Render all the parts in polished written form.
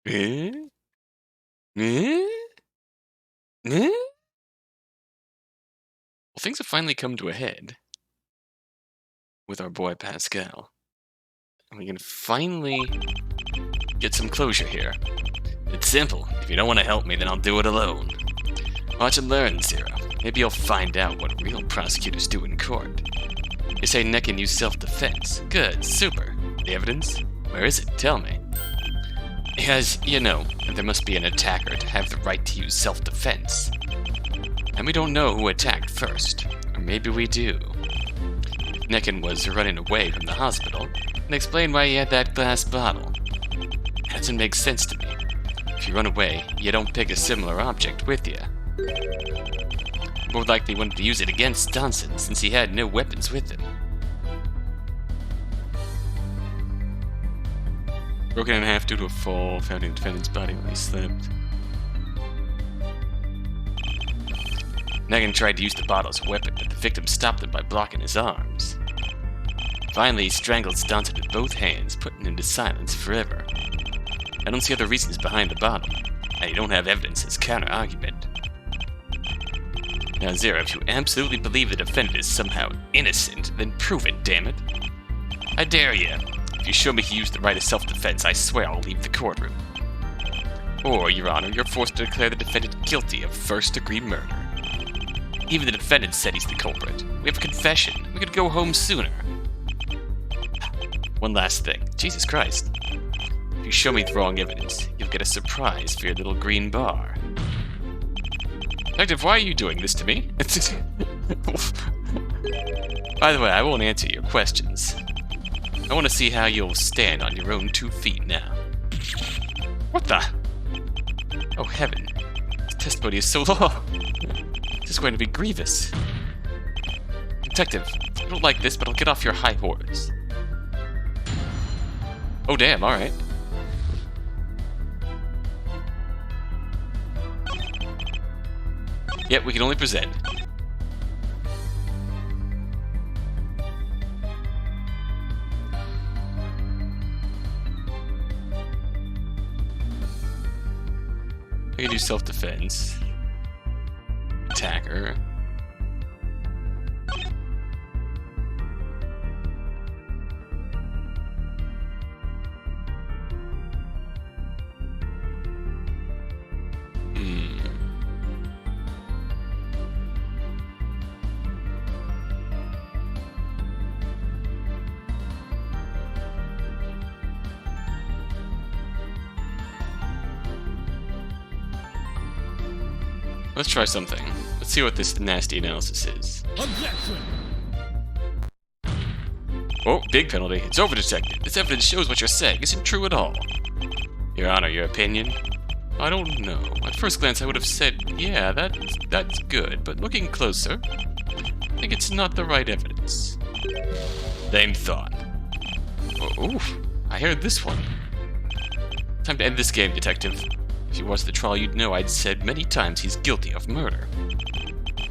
Eh? Eh? Eh? Well, things have finally come to a head with our boy Pascal. And we can finally get some closure here. It's simple. If you don't want to help me, then I'll do it alone. Watch and learn, Zero. Maybe you'll find out what real prosecutors do in court. You say Necken used self-defense. Good, super. The evidence? Where is it? Tell me. Because, you know, there must be an attacker to have the right to use self-defense. And we don't know who attacked first. Or maybe we do. Necken was running away from the hospital, and explain why he had that glass bottle. That doesn't make sense to me. If you run away, you don't pick a similar object with you. More likely wanted to use it against Johnson, since he had no weapons with him. Broken in half due to a fall, found in defendant's body while he slept. Negan tried to use the bottle as a weapon, but the victim stopped him by blocking his arms. Finally, he strangled Staunton with both hands, putting him to silence forever. I don't see other reasons behind the bottle, and you don't have evidence as counter-argument. Now, Zero, if you absolutely believe the defendant is somehow innocent, then prove it, damn it. I dare you. If you show me he used the right of self-defense, I swear I'll leave the courtroom. Or, Your Honor, you're forced to declare the defendant guilty of first-degree murder. Even the defendant said he's the culprit. We have a confession. We could go home sooner. One last thing. Jesus Christ. If you show me the wrong evidence, you'll get a surprise for your little green bar. Detective, why are you doing this to me? By the way, I won't answer your questions. I want to see how you'll stand on your own 2 feet now. What the? Oh, heaven. The testimony is so long. This is going to be grievous. Detective, I don't like this, but I'll get off your high horse. Oh, damn, alright. Yep, we can only present. We can do self-defense. Attacker. Let's try something. Let's see what this nasty analysis is. Objection! Oh, big penalty. It's over, detective. This evidence shows what you're saying isn't true at all. Your Honor, your opinion? I don't know. At first glance, I would have said, yeah, that's good, but looking closer, I think it's not the right evidence. Same thought. Oh, oof, I heard this one. Time to end this game, detective. If you watched the trial, you'd know I'd said many times he's guilty of murder.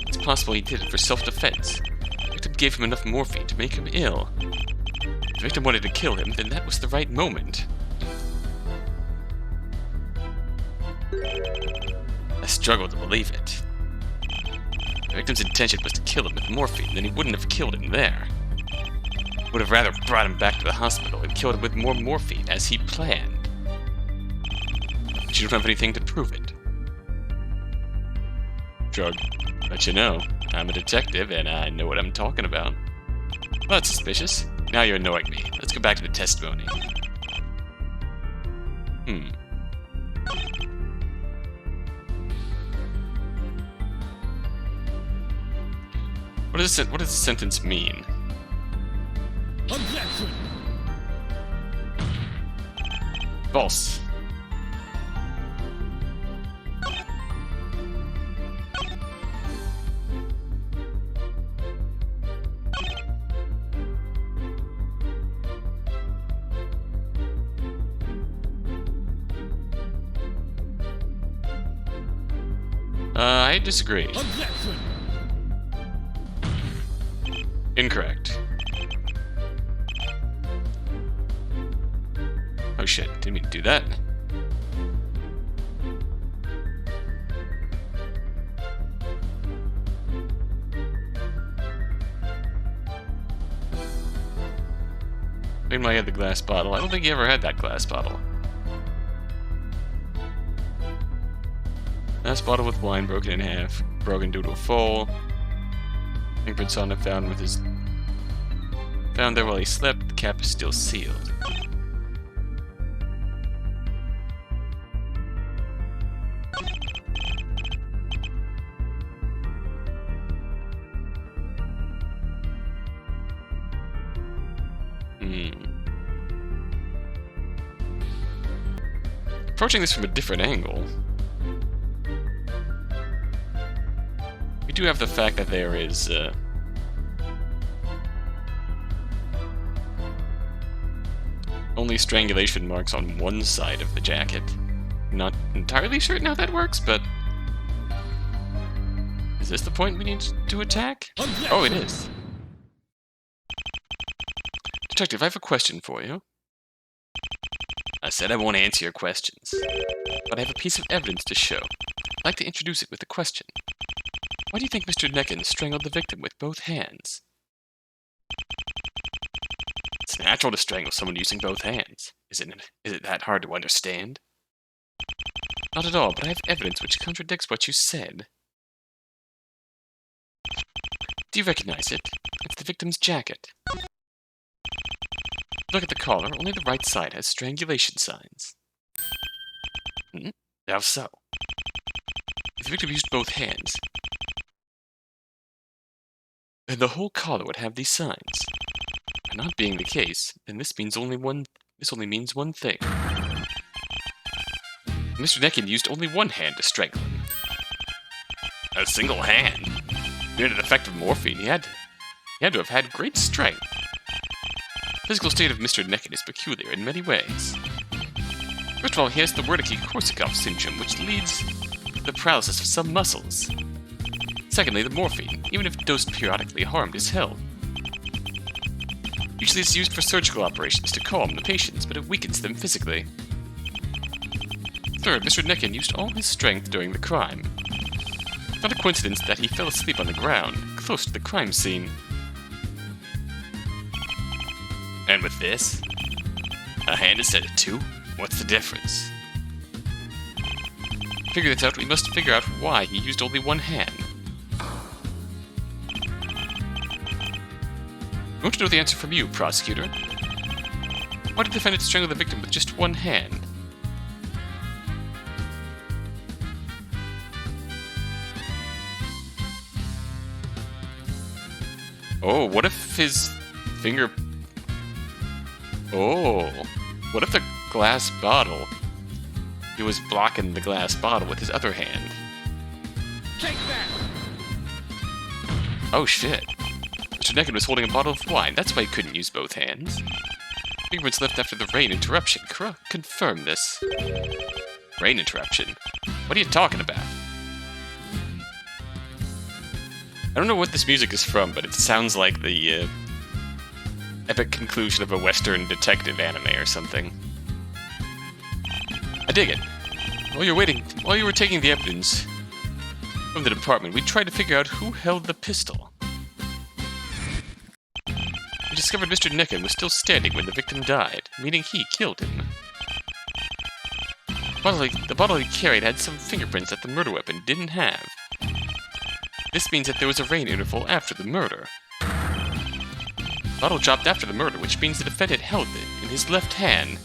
It's possible he did it for self-defense. The victim gave him enough morphine to make him ill. If the victim wanted to kill him, then that was the right moment. I struggle to believe it. The victim's intention was to kill him with morphine, then he wouldn't have killed him there. Would have rather brought him back to the hospital and killed him with more morphine, as he planned. But you don't have anything to prove it. Shrug. But you know, I'm a detective and I know what I'm talking about. Well, that's suspicious. Now you're annoying me. Let's go back to the testimony. What does this sentence mean? Objection! False. I disagree. Objection! Incorrect. Oh shit, didn't mean to do that. In my head, the glass bottle. I don't think he ever had that glass bottle. Glass bottle with wine broken in half. Broken due to a fall. Fingerprints on it found with his... Found there while he slept. The cap is still sealed. Approaching this from a different angle, we do have the fact that there is only strangulation marks on one side of the jacket. Not entirely certain how that works, but is this the point we need to attack? Oh, it is. Detective, I have a question for you. I said I won't answer your questions, but I have a piece of evidence to show. I'd like to introduce it with a question. Why do you think Mr. Necken strangled the victim with both hands? It's natural to strangle someone using both hands, isn't it? Is it that hard to understand? Not at all, but I have evidence which contradicts what you said. Do you recognize it? It's the victim's jacket. Look at the collar, only the right side has strangulation signs. How so? If the victim used both hands, then the whole collar would have these signs. And not being the case, then this only means one thing. Mr. Necken used only one hand to strangle him. A single hand? Near the effect of morphine, he had to have had great strength. The physical state of Mr. Necken is peculiar in many ways. First of all, he has the Wernicke-Korsakoff syndrome, which leads to the paralysis of some muscles. Secondly, the morphine, even if dosed periodically, harmed his health. Usually it's used for surgical operations to calm the patients, but it weakens them physically. Third, Mr. Necken used all his strength during the crime. Not a coincidence that he fell asleep on the ground, close to the crime scene. And with this, a hand instead of two? What's the difference? To figure this out, we must figure out why he used only one hand. I want to know the answer from you, Prosecutor. Why did the defendant strangle the victim with just one hand? Oh, what if his finger... Oh, what if the glass bottle... He was blocking the glass bottle with his other hand. Take that! Oh shit. Mr. Necken was holding a bottle of wine, that's why he couldn't use both hands. Fingerprints left after the rain interruption confirm this. Rain interruption? What are you talking about? I don't know what this music is from, but it sounds like the epic conclusion of a Western detective anime or something. I dig it. While you were taking the evidence from the department, we tried to figure out who held the pistol. We discovered Mr. Necken was still standing when the victim died, meaning he killed him. The bottle he carried had some fingerprints that the murder weapon didn't have. This means that there was a rain interval after the murder. The bottle dropped after the murder, which means the defendant held it in his left hand.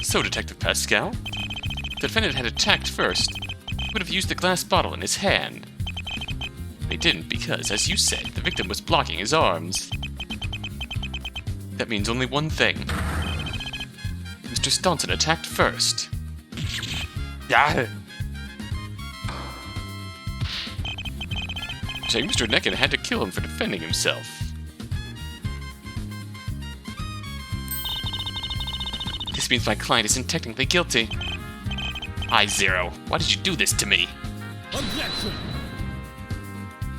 So, Detective Pascal, if the defendant had attacked first, he would have used the glass bottle in his hand. But he didn't because, as you said, the victim was blocking his arms. That means only one thing. Mr. Staunton attacked first. Saying Mr. Necken had to kill him for defending himself. This means my client isn't technically guilty. I-0, why did you do this to me? Objection!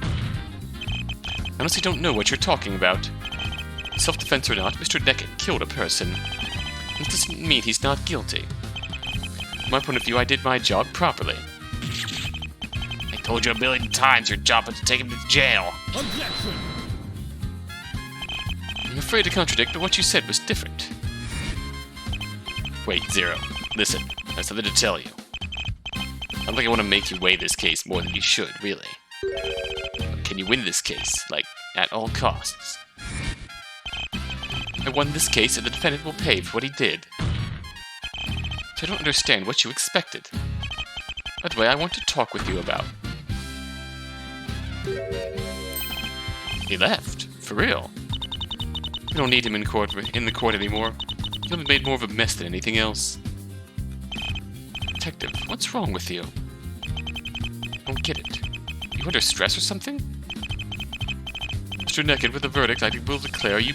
I honestly don't know what you're talking about. Self-defense or not, Mr. Necken killed a person. This doesn't mean he's not guilty. From my point of view, I did my job properly. I told you a million times your job was to take him to jail. Objection! afraid to contradict, but what you said was different. Wait, Zero. Listen, I have something to tell you. I don't think I want to make you weigh this case more than you should, really. Can you win this case, like, at all costs? I won this case and the defendant will pay for what he did. So I don't understand what you expected. By the way, I want to talk with you about. He left? For real? We don't need him in the court anymore. You haven't made more of a mess than anything else. Detective, what's wrong with you? I don't get it. You under stress or something? Mr. Naked, with the verdict, I will declare you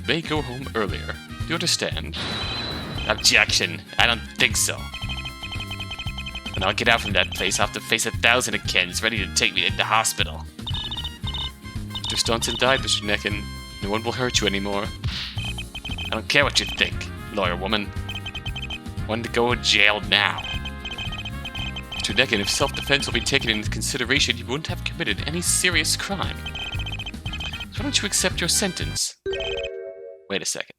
may go home earlier. Do you understand? Objection. I don't think so. When I'll get out from that place, I'll have to face 1,000 Akens ready to take me to the hospital. Mr. Staunton died, Mr. Necken. No one will hurt you anymore. I don't care what you think, lawyer woman. I want to go to jail now. Mr. Necken, if self-defense will be taken into consideration, you wouldn't have committed any serious crime. So why don't you accept your sentence? Wait a second.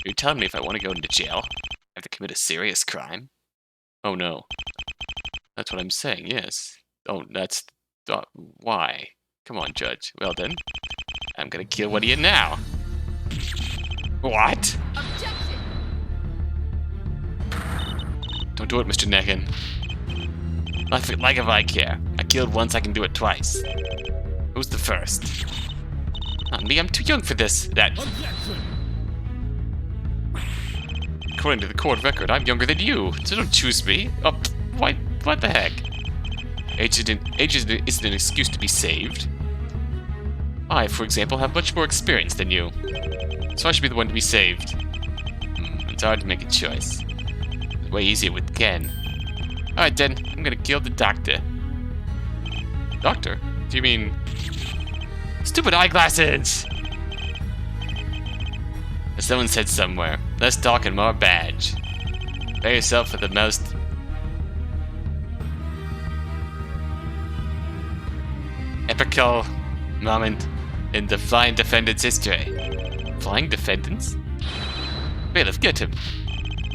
You're telling me if I want to go into jail, I have to commit a serious crime? Oh no. That's what I'm saying, yes. Oh, that's... why? Come on, Judge. Well then, I'm gonna kill one of you now. What? Objection! Don't do it, Mr. Necken. Like if I care. I killed once, I can do it twice. Who's the first? Not me, I'm too young for this. Objection! According to the court record, I'm younger than you, so don't choose me. Oh, what the heck? Age isn't an excuse to be saved. I, for example, have much more experience than you, so I should be the one to be saved. It's hard to make a choice. It's way easier with Ken. Alright then, I'm gonna kill the doctor. Doctor? Do you mean... Stupid eyeglasses! As someone said somewhere, less talk and more badge. Prepare yourself for the most... epical moment in the Flying Defendant's history. Flying Defendants? Bailiff, get him.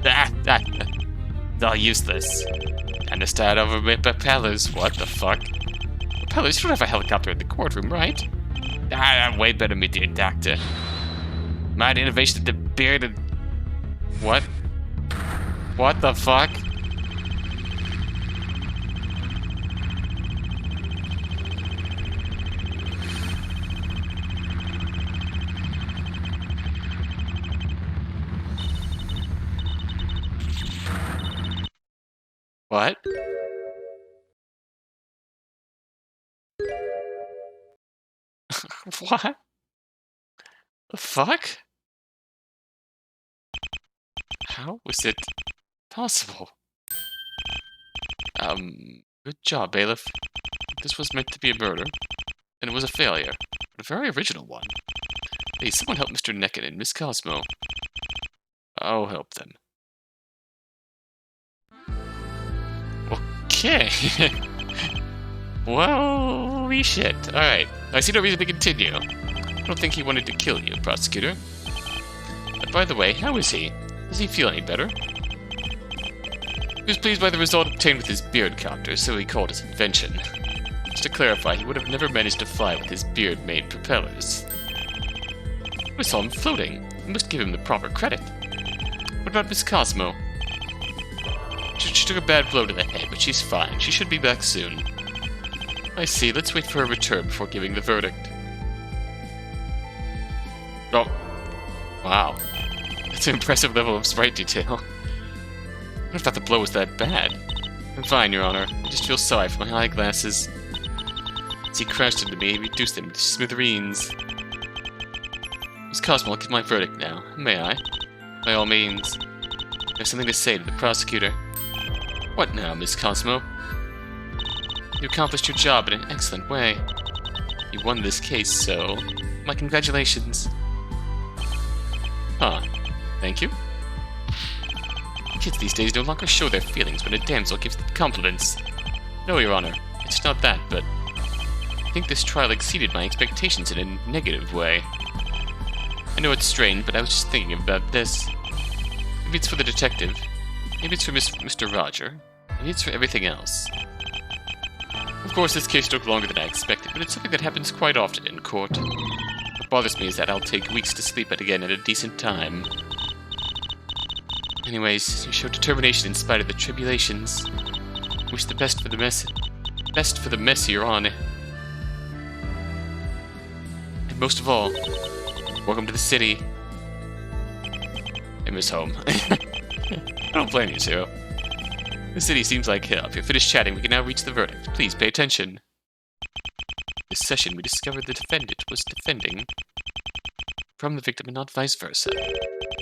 It's all useless. Time to start over with propellers. What the fuck? Propellers? You don't have a helicopter in the courtroom, right? Way better, my dear doctor. My innovation of the bearded... What? What the fuck? What? What? The fuck? How was it possible? Good job, bailiff. This was meant to be a murder, and it was a failure, but a very original one. Hey, someone help Mr. Necken and Miss Cosmo. I'll help them. Okay. Well, holy shit. Alright. I see no reason to continue. I don't think he wanted to kill you, Prosecutor. But by the way, how is he? Does he feel any better? He was pleased by the result obtained with his Beardcopter, so he called his invention. Just to clarify, he would have never managed to fly with his beard-made propellers. We saw him floating. We must give him the proper credit. What about Miss Cosmo? She took a bad blow to the head, but she's fine. She should be back soon. I see. Let's wait for her return before giving the verdict. Oh. Wow. That's an impressive level of sprite detail. I never thought the blow was that bad. I'm fine, Your Honor. I just feel sorry for my eyeglasses. As he crashed into me, he reduced them to smithereens. Miss Cosmo, I'll give my verdict now. May I? By all means. I have something to say to the prosecutor. What now, Miss Cosmo? You accomplished your job in an excellent way. You won this case, so... my congratulations. Huh. Thank you. Kids these days no longer show their feelings when a damsel gives them compliments. No, Your Honor. It's not that, but... I think this trial exceeded my expectations in a negative way. I know it's strange, but I was just thinking about this. Maybe it's for the detective. Maybe it's for Mr. Roger. Maybe it's for everything else. Of course, this case took longer than I expected, but it's something that happens quite often in court. What bothers me is that I'll take weeks to sleep again at a decent time. Anyways, you showed determination in spite of the tribulations. Wish the best for the mess you're on. And most of all, welcome to the city. I miss home. I don't blame you, Zero. The city seems like hell. If you're finished chatting, we can now reach the verdict. Please pay attention. This session, we discovered the defendant was defending from the victim and not vice versa.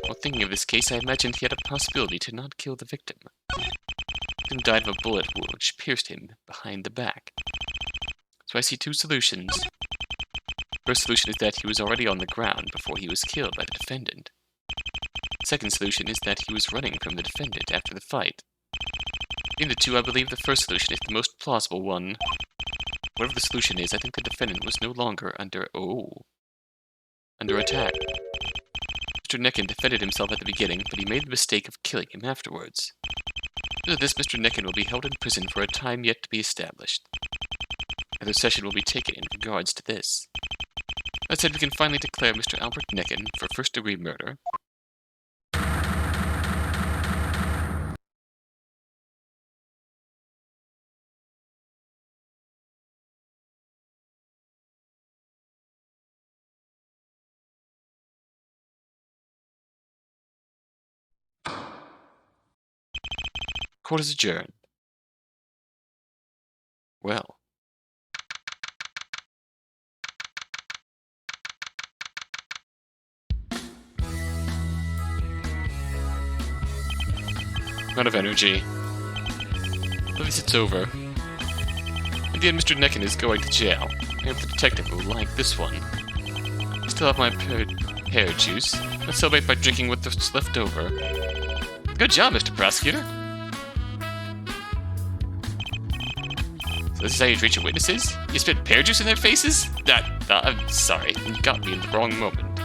While thinking of this case, I imagined he had a possibility to not kill the victim. The victim died of a bullet wound which pierced him behind the back. So I see two solutions. First solution is that he was already on the ground before he was killed by the defendant. Second solution is that he was running from the defendant after the fight. In the two, I believe the first solution is the most plausible one. Whatever the solution is, I think the defendant was no longer under attack. Mr. Necken defended himself at the beginning, but he made the mistake of killing him afterwards. Because of this, Mr. Necken will be held in prison for a time yet to be established. Another session will be taken in regards to this. That said, we can finally declare Mr. Albert Necken for first-degree murder. Court is adjourned. Well. Out of energy. At least it's over. In the end, Mr. Necken is going to jail. I hope the detective will like this one. I still have my pear juice. Let's celebrate by drinking what's left over. Good job, Mr. Prosecutor. So this is how you treat your witnesses? You spit pear juice in their faces? I'm sorry. You got me in the wrong moment.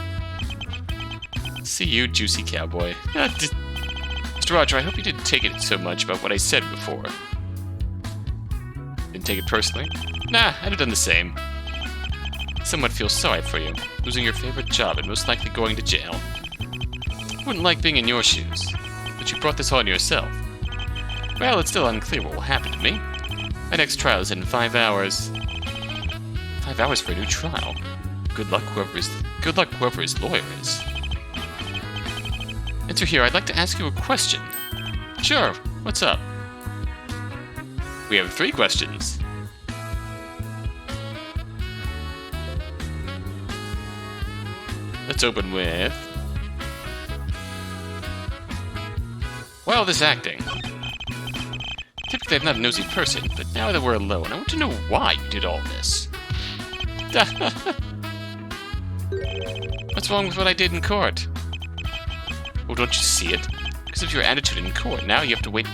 See you, juicy cowboy. Mr. Roger, I hope you didn't take it so much about what I said before. Didn't take it personally? Nah, I'd have done the same. Someone feels sorry for you, losing your favorite job and most likely going to jail. I wouldn't like being in your shoes, but you brought this on yourself. Well, it's still unclear what will happen to me. My next trial is in 5 hours. 5 hours for a new trial. Good luck whoever his lawyer is. Enter here, I'd like to ask you a question. Sure, what's up? We have 3 questions. Let's open with... Why all this acting? Typically, I'm not a nosy person, but now that we're alone, I want to know why you did all this. What's wrong with what I did in court? Well, don't you see it? Because of your attitude in court, now you have to wait.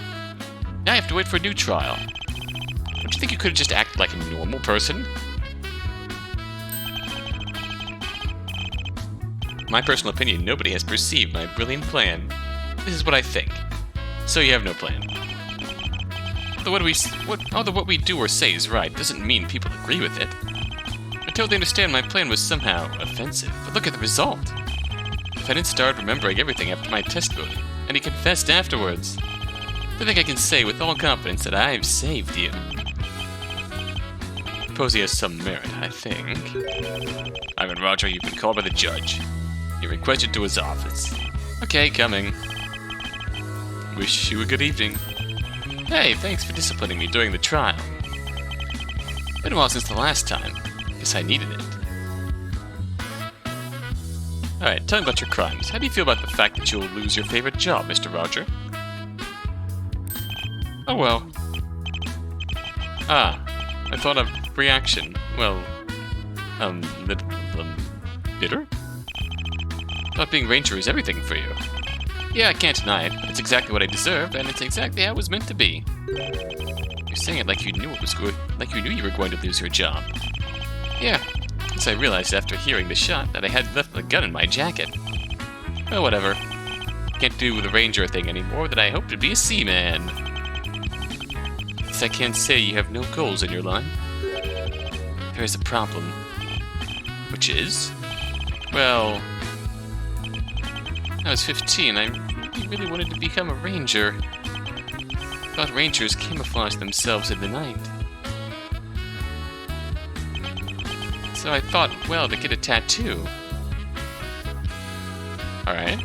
Now you have to wait for a new trial. Don't you think you could have just acted like a normal person? My personal opinion, nobody has perceived my brilliant plan. This is what I think. So you have no plan. Although what we do or say is right doesn't mean people agree with it. I totally understand my plan was somehow offensive, but look at the result. The defendant started remembering everything after my testimony, and he confessed afterwards. I think I can say with all confidence that I've saved you. I suppose he has some merit, I think. Ivan Roger, you've been called by the judge. You're requested to his office. Okay, coming. Wish you a good evening. Hey, thanks for disciplining me during the trial. Been a while since the last time. Guess I needed it. Alright, tell me about your crimes. How do you feel about the fact that you'll lose your favorite job, Mr. Roger? Oh well. I thought of reaction. Well, bitter? Thought being ranger is everything for you. Yeah, I can't deny it, but it's exactly what I deserve, and it's exactly how it was meant to be. You're saying it like you knew it was good, like you knew you were going to lose your job. Yeah, Since I realized after hearing the shot that I had left the gun in my jacket. Well, whatever. Can't do the ranger thing anymore, that I hope to be a seaman. Guess I can't say you have no goals in your line. There is a problem. Which is? Well, when I was 15, I really wanted to become a ranger. Thought rangers camouflage themselves in the night. So I thought, well, to get a tattoo. Alright.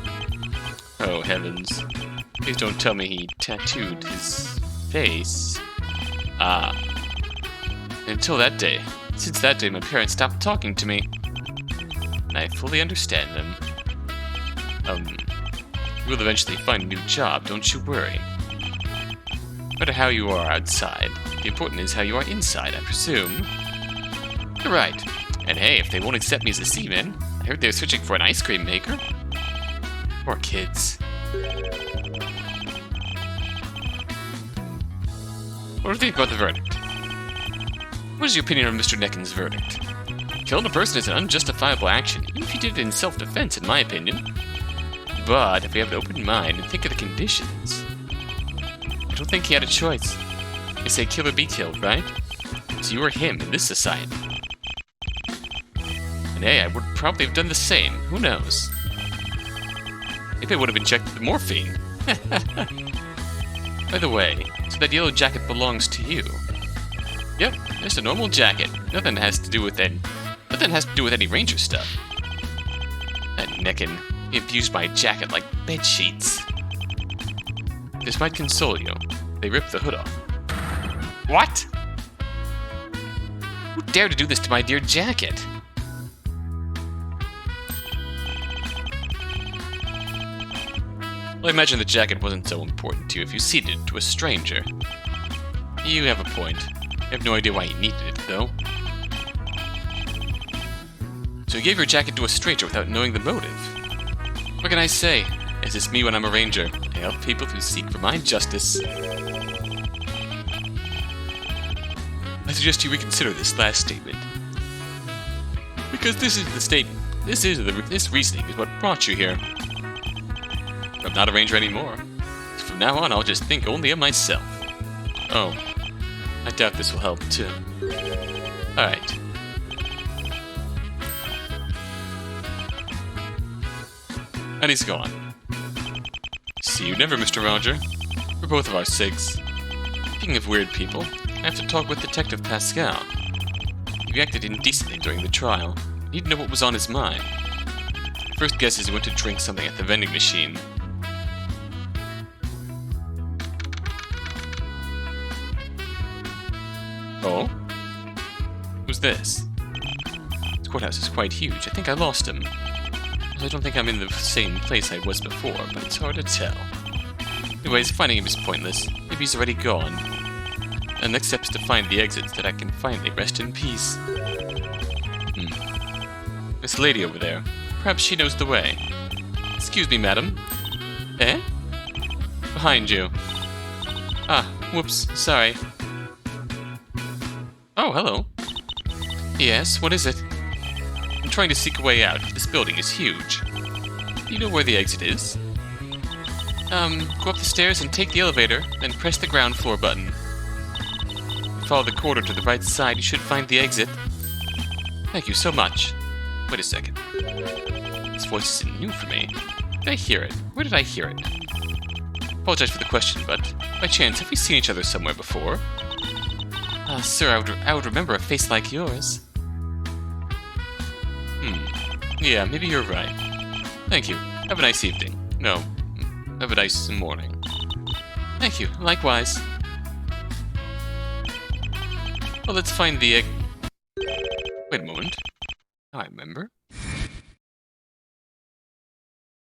Oh, heavens. Please don't tell me he tattooed his face. Ah. Until that day. Since that day, my parents stopped talking to me. And I fully understand them. You will eventually find a new job, don't you worry. No matter how you are outside, the important is how you are inside, I presume. You're right. And hey, if they won't accept me as a seaman, I heard they're searching for an ice cream maker. Poor kids. What do you think about the verdict? What is your opinion on Mr. Necken's verdict? Killing a person is an unjustifiable action, even if you did it in self-defense, in my opinion. But if we have an open mind and think of the conditions, I don't think he had a choice. They say kill or be killed, right? It's you or him in this society. And hey, I would probably have done the same. Who knows? Maybe I would have injected the morphine. By the way, so that yellow jacket belongs to you. Yep, just a normal jacket. Nothing has to do with any ranger stuff. That Necken, he abused my jacket like bed sheets. This might console you. They ripped the hood off. What? Who dared to do this to my dear jacket? Well, I imagine the jacket wasn't so important to you if you ceded it to a stranger. You have a point. I have no idea why he needed it, though. So you gave your jacket to a stranger without knowing the motive. What can I say? It's just me when I'm a ranger. I help people who seek for my justice. I suggest you reconsider this last statement. Because this is the statement. This reasoning is what brought you here. I'm not a ranger anymore. So from now on, I'll just think only of myself. Oh, I doubt this will help, too. Alright. And he's gone. See you never, Mr. Roger. For both of our sakes. Speaking of weird people, I have to talk with Detective Pascal. He reacted indecently during the trial. I need to know what was on his mind. First guess is he went to drink something at the vending machine. Oh? Who's this? This courthouse is quite huge. I think I lost him. I don't think I'm in the same place I was before, but it's hard to tell. Anyways, finding him is pointless. Maybe he's already gone. The next step is to find the exit so that I can finally rest in peace. This lady over there. Perhaps she knows the way. Excuse me, madam. Eh? Behind you. Ah, whoops, sorry. Oh, hello. Yes, what is it? I'm trying to seek a way out. This building is huge. Do you know where the exit is? Go up the stairs and take the elevator, then press the ground floor button. Follow the corridor to the right side, you should find the exit. Thank you so much. Wait a second. This voice isn't new for me. Did I hear it? Where did I hear it? Apologize for the question, but by chance, have we seen each other somewhere before? Sir, I would remember a face like yours. Yeah, maybe you're right. Thank you. Have a nice evening. No, have a nice morning. Thank you. Likewise. Well, let's find the egg. Wait a moment. Oh, I remember.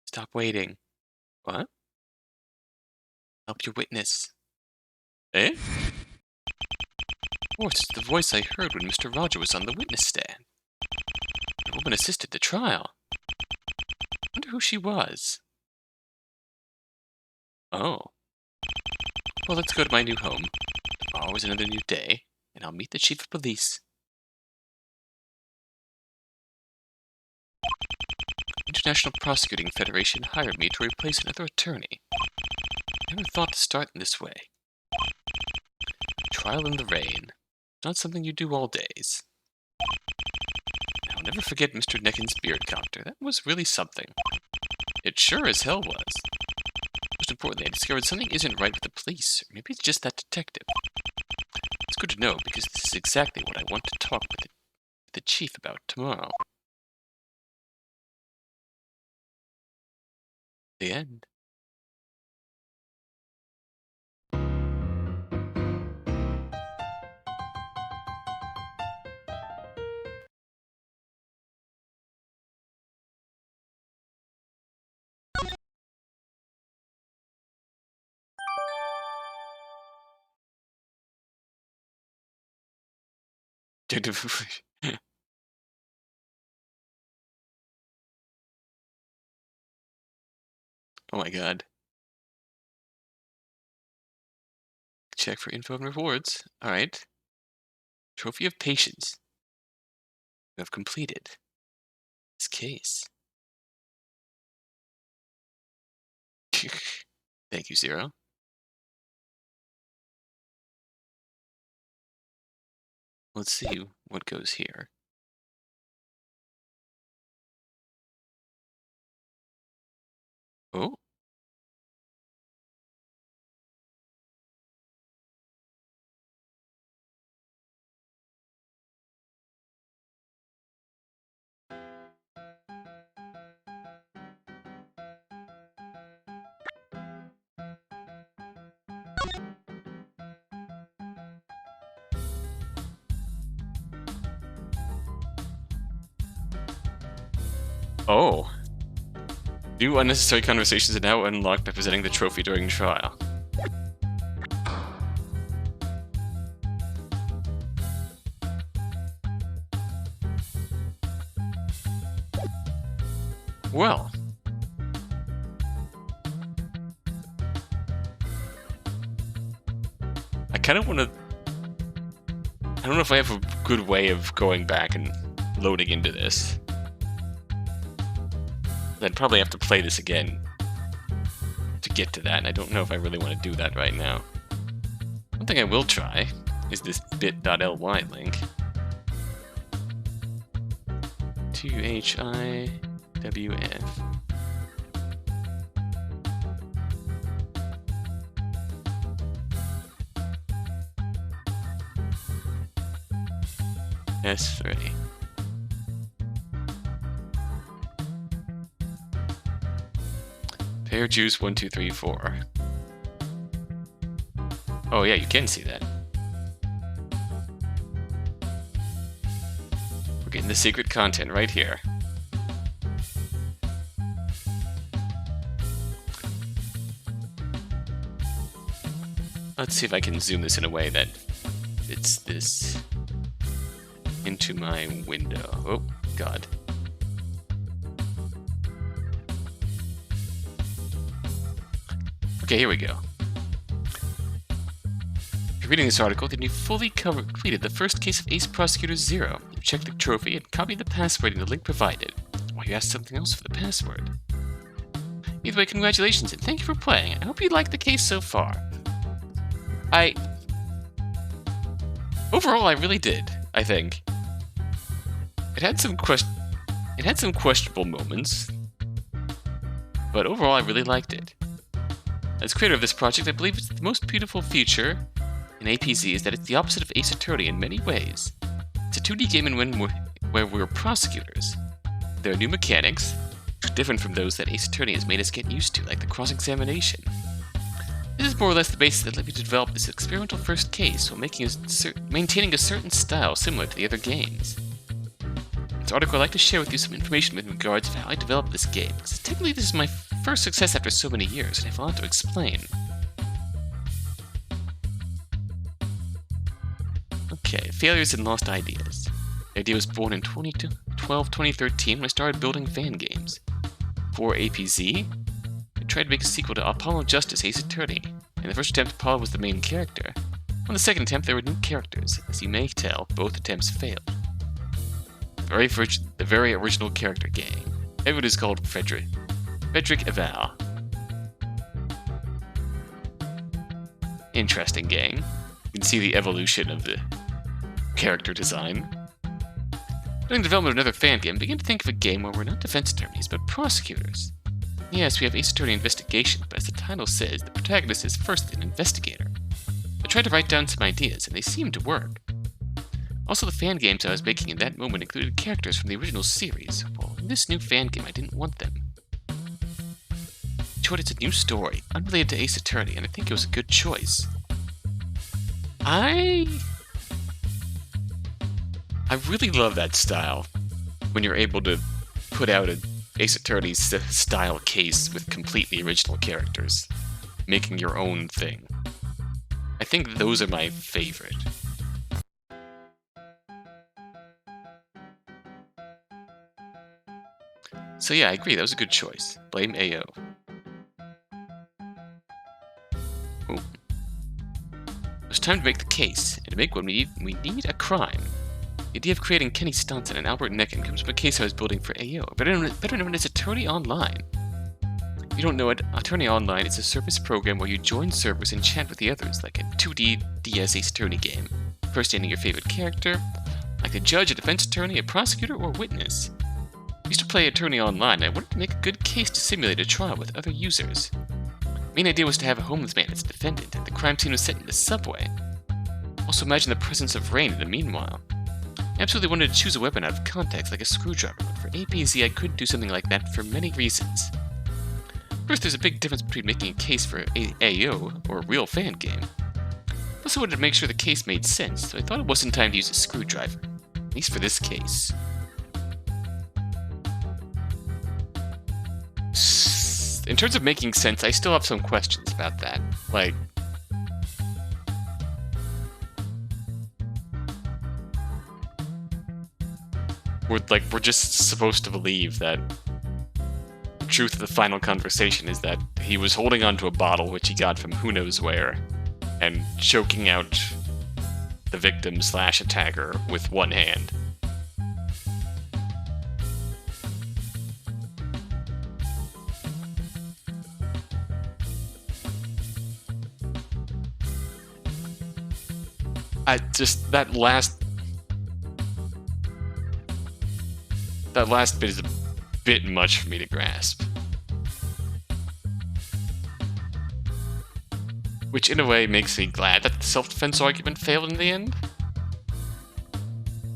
Stop waiting. What? Help your witness. Eh? Of course, it's the voice I heard when Mr. Roger was on the witness stand. The woman assisted the trial. I wonder who she was. Oh. Well, let's go to my new home. Tomorrow is another new day, and I'll meet the chief of police. International Prosecuting Federation hired me to replace another attorney. I never thought to start in this way. Trial in the rain. Not something you do all days. I'll never forget Mr. Necken's Beardcopter. That was really something. It sure as hell was. Most importantly, I discovered something isn't right with the police, or maybe it's just that detective. It's good to know, because this is exactly what I want to talk with the chief about tomorrow. The end. Oh my god. Check for info and rewards. Alright. Trophy of Patience. You have completed this case. Thank you, Zero. Let's see what goes here. Oh. Oh. New unnecessary conversations are now unlocked by presenting the trophy during trial. Well. I kind of want to... I don't know if I have a good way of going back and loading into this. I'd probably have to play this again to get to that, and I don't know if I really want to do that right now. One thing I will try is this bit.ly link. 2HIWF. S3. Pear juice 1, 2, 3, 4. Oh yeah, you can see that. We're getting the secret content right here. Let's see if I can zoom this in a way that fits this into my window. Oh, God. Okay, here we go. If you're reading this article, then you fully completed the first case of Ace Prosecutor 0. You checked the trophy and copied the password in the link provided. Or you asked something else for the password. Either way, congratulations and thank you for playing. I hope you liked the case so far. Overall, I really did, I think. It had some questionable moments, but overall I really liked it. As creator of this project, I believe it's the most beautiful feature in APZ is that it's the opposite of Ace Attorney in many ways. It's a 2D game where we're prosecutors. There are new mechanics, different from those that Ace Attorney has made us get used to, like the cross-examination. This is more or less the basis that led me to develop this experimental first case while maintaining a certain style similar to the other games. In this article, I'd like to share with you some information with regards to how I developed this game, because technically this is my first success after so many years, and I have a lot to explain. Okay, failures and lost ideas. The idea was born in 2013 when I started building fan games. For APZ, I tried to make a sequel to Apollo Justice Ace Attorney. In the first attempt, Apollo was the main character. On the second attempt, there were new characters. As you may tell, both attempts failed. The very original character game. Everyone is called Frederick. Frederick Eval. Interesting game. You can see the evolution of the character design. During the development of another fan game, I began to think of a game where we're not defense attorneys, but prosecutors. Yes, we have Ace Attorney Investigation, but as the title says, the protagonist is first an investigator. I tried to write down some ideas, and they seemed to work. Also, the fan games I was making in that moment included characters from the original series. Well, in this new fan game, I didn't want them. In short, it's a new story, unrelated to Ace Attorney, and I think it was a good choice. I really love that style, when you're able to put out an Ace Attorney style case with completely original characters, making your own thing. I think those are my favorite. So yeah, I agree, that was a good choice. Blame AO. Ooh. It's time to make the case, and to make one we need a crime. The idea of creating Kenny Staunton and Albert Necken comes from a case I was building for AO, better known as Attorney Online. If you don't know it, Attorney Online is a service program where you join servers and chat with the others, like a 2D DS Ace Attorney game, first naming your favorite character, like a judge, a defense attorney, a prosecutor, or witness. I used to play Attorney Online, and I wanted to make a good case to simulate a trial with other users. The main idea was to have a homeless man as a defendant, and the crime scene was set in the subway. Also imagine the presence of rain in the meanwhile. I absolutely wanted to choose a weapon out of context, like a screwdriver, but for APZ I couldn't do something like that for many reasons. First, there's a big difference between making a case for AO or a real fan game. I also wanted to make sure the case made sense, so I thought it wasn't time to use a screwdriver, at least for this case. In terms of making sense, I still have some questions about that. Like, we're just supposed to believe that the truth of the final conversation is that he was holding onto a bottle which he got from who knows where, and choking out the victim / attacker with one hand. That last bit is a bit much for me to grasp. Which in a way makes me glad that the self-defense argument failed in the end.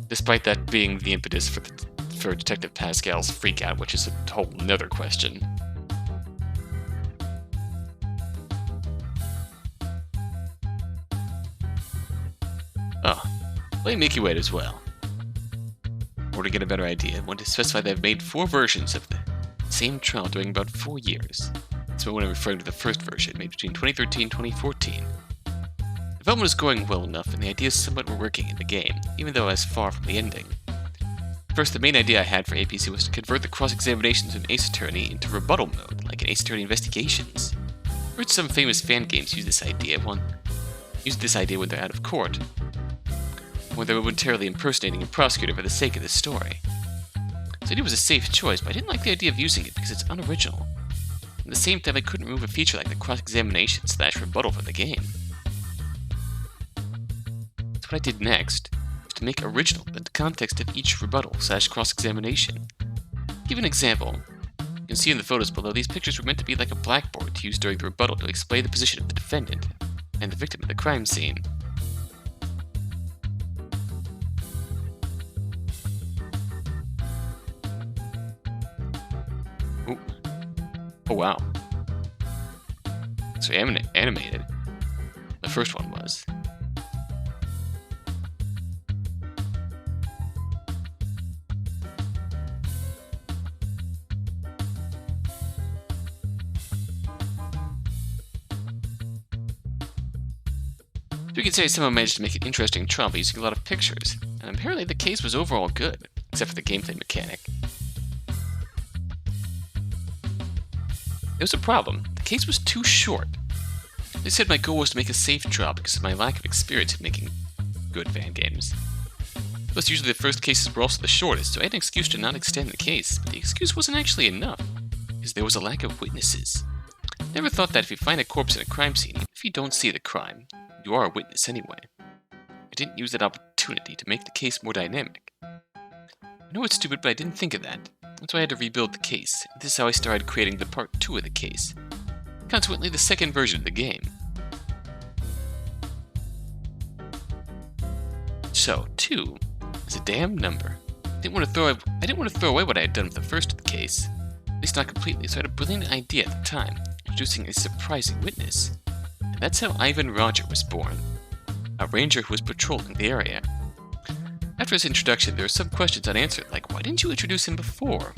Despite that being the impetus for Detective Pascal's freakout, which is a whole nother question. Oh, let me make you wait as well. Or to get a better idea, I want to specify that I've made 4 versions of the same trial during about 4 years. That's when I'm referring to the first version, made between 2013 and 2014. Development is going well enough, and the ideas somewhat were working in the game, even though I was far from the ending. First, the main idea I had for APC was to convert the cross-examinations of an Ace Attorney into rebuttal mode, like in Ace Attorney Investigations. I heard some famous fan games use this idea when they're out of court, when they're momentarily impersonating a prosecutor for the sake of the story. So it was a safe choice, but I didn't like the idea of using it because it's unoriginal. At the same time, I couldn't remove a feature like the cross-examination / rebuttal from the game. So what I did next was to make original in the context of each rebuttal / cross-examination. To give an example, you can see in the photos below, these pictures were meant to be like a blackboard to use during the rebuttal to explain the position of the defendant and the victim of the crime scene. Ooh. Oh wow. So animated. The first one was. You can say someone managed to make an interesting trial by using a lot of pictures, and apparently the case was overall good, except for the gameplay mechanic. There was a problem. The case was too short. They said my goal was to make a safe trial because of my lack of experience in making good fan games. Plus, usually the first cases were also the shortest, so I had an excuse to not extend the case, but the excuse wasn't actually enough, because there was a lack of witnesses. Never thought that if you find a corpse in a crime scene, even if you don't see the crime, you are a witness anyway. I didn't use that opportunity to make the case more dynamic. I know it's stupid, but I didn't think of that. That's why I had to rebuild the case. This is how I started creating the part 2 of the case. Consequently, the second version of the game. So, 2 is a damn number. I didn't want to throw away what I had done with the first of the case. At least not completely, so I had a brilliant idea at the time, introducing a surprising witness. And that's how Ivan Roger was born, a ranger who was patrolling the area. After his introduction, there were some questions unanswered, like, why didn't you introduce him before?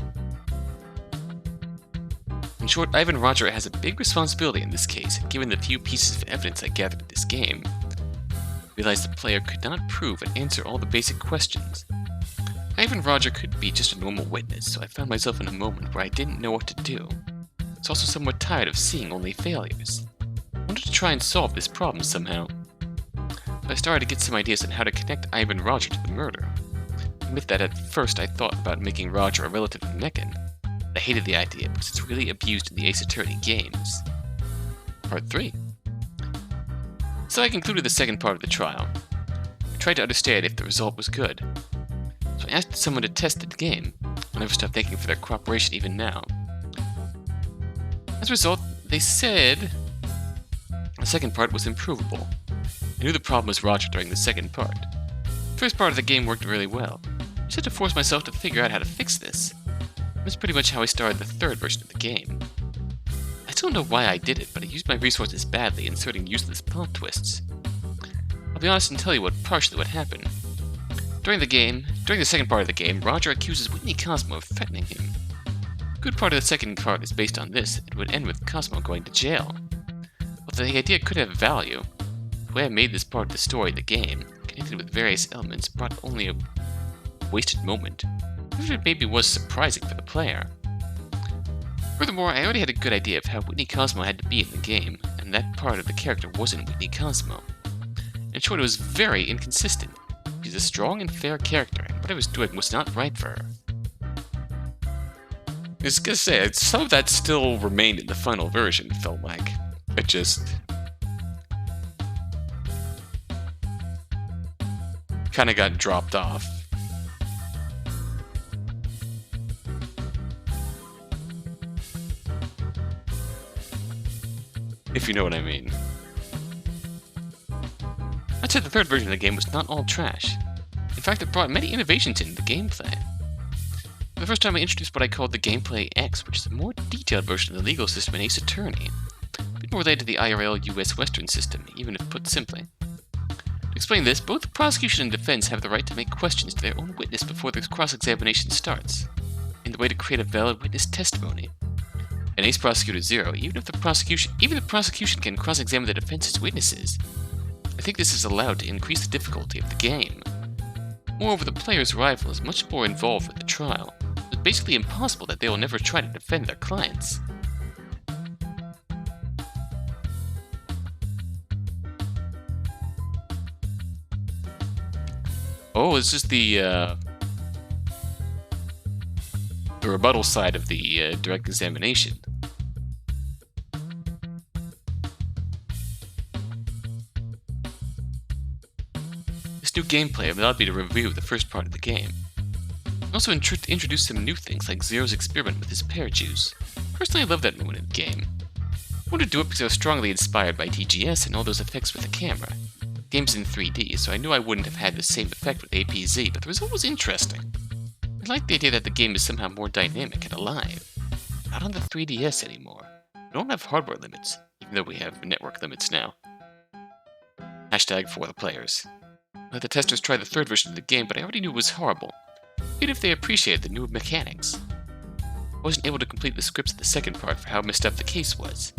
In short, Ivan Roger has a big responsibility in this case, and given the few pieces of evidence I gathered in this game, I realized the player could not prove and answer all the basic questions. Ivan Roger could be just a normal witness, so I found myself in a moment where I didn't know what to do. I was also somewhat tired of seeing only failures. I wanted to try and solve this problem somehow. So I started to get some ideas on how to connect Ivan Roger to the murder. I admit that at first I thought about making Roger a relative of Mekan. I hated the idea because it's really abused in the Ace Attorney games. Part 3. So I concluded the second part of the trial. I tried to understand if the result was good. So I asked someone to test the game. I'll never stop thanking for their cooperation even now. As a result, they said the second part was improvable. I knew the problem was Roger during the second part. The first part of the game worked really well. I just had to force myself to figure out how to fix this. That's pretty much how I started the third version of the game. I don't know why I did it, but I used my resources badly, inserting useless plot twists. I'll be honest and tell you partially what happened. During the second part of the game, Roger accuses Whitney Cosmo of threatening him. A good part of the second part is based on this. It would end with Cosmo going to jail. While the idea could have value, the way I made this part of the story, the game, connected with various elements, brought only a wasted moment. Even if it maybe was surprising for the player. Furthermore, I already had a good idea of how Whitney Cosmo had to be in the game, and that part of the character wasn't Whitney Cosmo. In short, it was very inconsistent. She's a strong and fair character, and what I was doing was not right for her. I was gonna say, some of that still remained in the final version, it felt like. It just kinda got dropped off. If you know what I mean. I'd say the third version of the game was not all trash. In fact, it brought many innovations into the gameplay. For the first time I introduced what I called the Gameplay X, which is a more detailed version of the legal system in Ace Attorney. A bit more related to the IRL US Western system, even if put simply. To explain this, both the prosecution and defense have the right to make questions to their own witness before their cross-examination starts, in the way to create a valid witness testimony. In Ace Prosecutor 0, even the prosecution can cross-examine the defense's witnesses. I think this is allowed to increase the difficulty of the game. Moreover, the player's rival is much more involved with the trial. It's basically impossible that they will never try to defend their clients. Oh, it's just the rebuttal side of the direct examination. This new gameplay allowed me to review the first part of the game. I also introduced some new things like Zero's experiment with his pear juice. Personally, I love that moment in the game. I wanted to do it because I was strongly inspired by TGS and all those effects with the camera. The game's in 3D, so I knew I wouldn't have had the same effect with APZ, but the result was interesting. I like the idea that the game is somehow more dynamic and alive. Not on the 3DS anymore. We don't have hardware limits, even though we have network limits now. Hashtag for the players. Let the testers try the third version of the game, but I already knew it was horrible, even if they appreciated the new mechanics. I wasn't able to complete the scripts of the second part for how messed up the case was.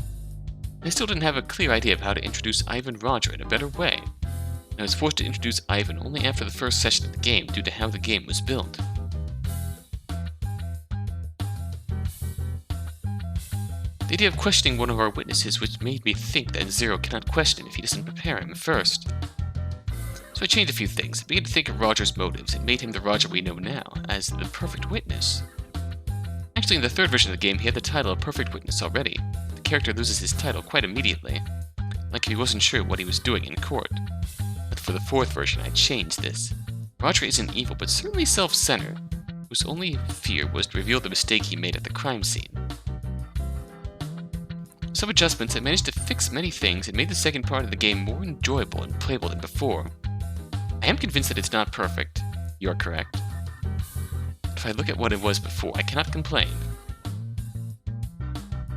I still didn't have a clear idea of how to introduce Ivan Roger in a better way, and I was forced to introduce Ivan only after the first session of the game due to how the game was built. The idea of questioning one of our witnesses which made me think that Zero cannot question him if he doesn't prepare him first. So I changed a few things. I began to think of Roger's motives and made him the Roger we know now, as the perfect witness. Actually, in the third version of the game, he had the title of Perfect Witness already. The character loses his title quite immediately, like if he wasn't sure what he was doing in court. But for the fourth version, I changed this. Roger isn't evil, but certainly self-centered, whose only fear was to reveal the mistake he made at the crime scene. Some adjustments, I managed to fix many things and made the second part of the game more enjoyable and playable than before. I am convinced that it's not perfect. You're correct. If I look at what it was before, I cannot complain.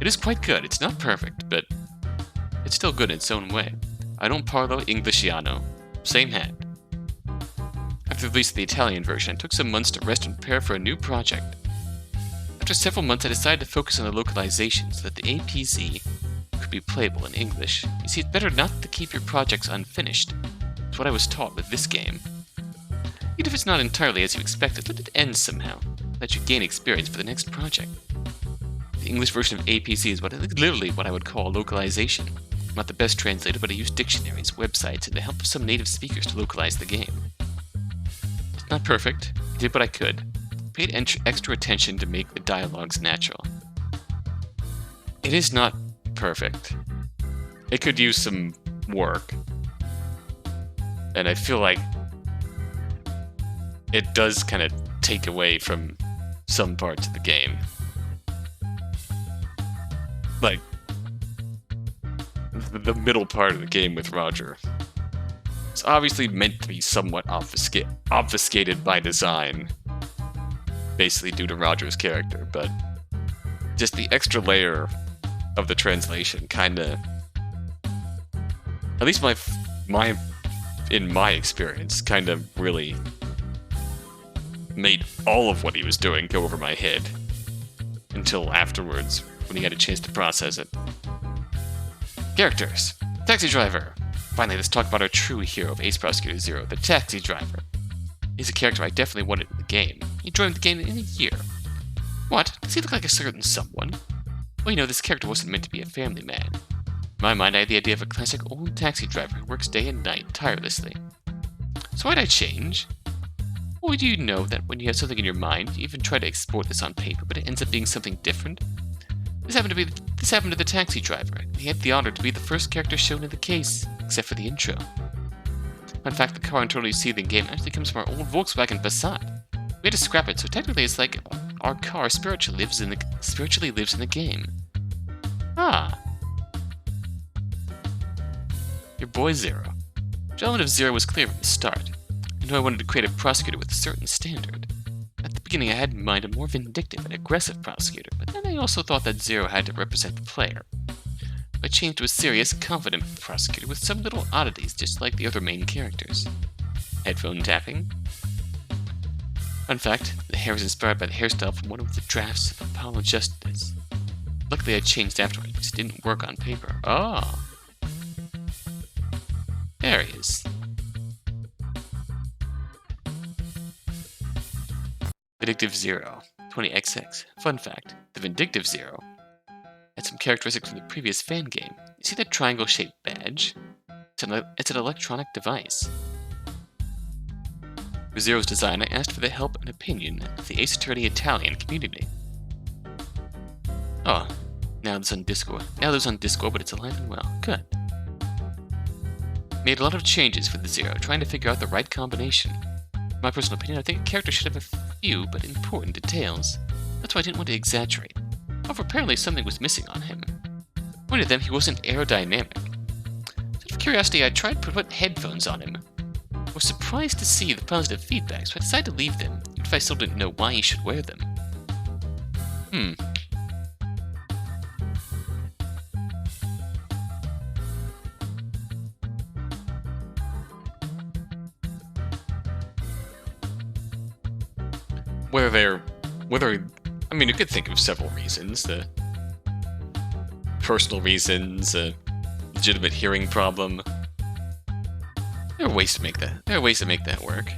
It is quite good. It's not perfect, but it's still good in its own way. I don't parlo Inglesiano. Same hand. After the release of the Italian version, I took some months to rest and prepare for a new project. After several months, I decided to focus on the localization so that the APZ could be playable in English. You see, it's better not to keep your projects unfinished. It's what I was taught with this game. Even if it's not entirely as you expected, let it end somehow. Let you gain experience for the next project. The English version of APZ is literally what I would call localization. I'm not the best translator, but I use dictionaries, websites, and the help of some native speakers to localize the game. It's not perfect. I did what I could. Paid extra attention to make the dialogues natural. It is not perfect. It could use some work. And I feel like it does kind of take away from some parts of the game. Like, the middle part of the game with Roger. It's obviously meant to be somewhat obfuscated by design. Basically due to Roger's character, but just the extra layer of the translation kinda... At least in my experience, kind of really made all of what he was doing go over my head. Until afterwards, when he had a chance to process it. Characters. Taxi driver. Finally, let's talk about our true hero of Ace Prosecutor Zero, the taxi driver. He's a character I definitely wanted in the game. He joined the game in a year. What? Does he look like a certain someone? Well, you know, this character wasn't meant to be a family man. In my mind, I had the idea of a classic old taxi driver who works day and night, tirelessly. So why'd I change? Well, do you know that when you have something in your mind, you even try to export this on paper, but it ends up being something different? This happened to the taxi driver. He had the honor to be the first character shown in the case, except for the intro. In fact, the car internally you see in the game actually comes from our old Volkswagen Passat. We had to scrap it, so technically it's like our car spiritually lives in the game. Ah. Your boy Zero. The element of Zero was clear from the start. I knew I wanted to create a prosecutor with a certain standard. At the beginning I had in mind a more vindictive and aggressive prosecutor, but then I also thought that Zero had to represent the player. I changed to a serious, confident prosecutor with some little oddities just like the other main characters. Headphone tapping. Fun fact, the hair was inspired by the hairstyle from one of the drafts of Apollo Justice. Luckily I changed afterwards because it didn't work on paper. Oh. There he is. Vindictive Zero, 20XX. Fun fact, the Vindictive Zero had some characteristics from the previous fan game. You see that triangle-shaped badge? It's an electronic device. For Zero's design, I asked for the help and opinion of the Ace Attorney Italian community. Oh, now it's on Discord. But it's alive and well. Good. Made a lot of changes for the Zero, trying to figure out the right combination. In my personal opinion, I think a character should have a few but important details. That's why I didn't want to exaggerate. However, apparently something was missing on him. One of them, he wasn't aerodynamic. Out of curiosity, I tried to put headphones on him. I was surprised to see the positive feedback, so I decided to leave them, even if I still didn't know why he should wear them. I mean, you could think of several reasons. The personal reasons, a legitimate hearing problem. There are ways to make that work.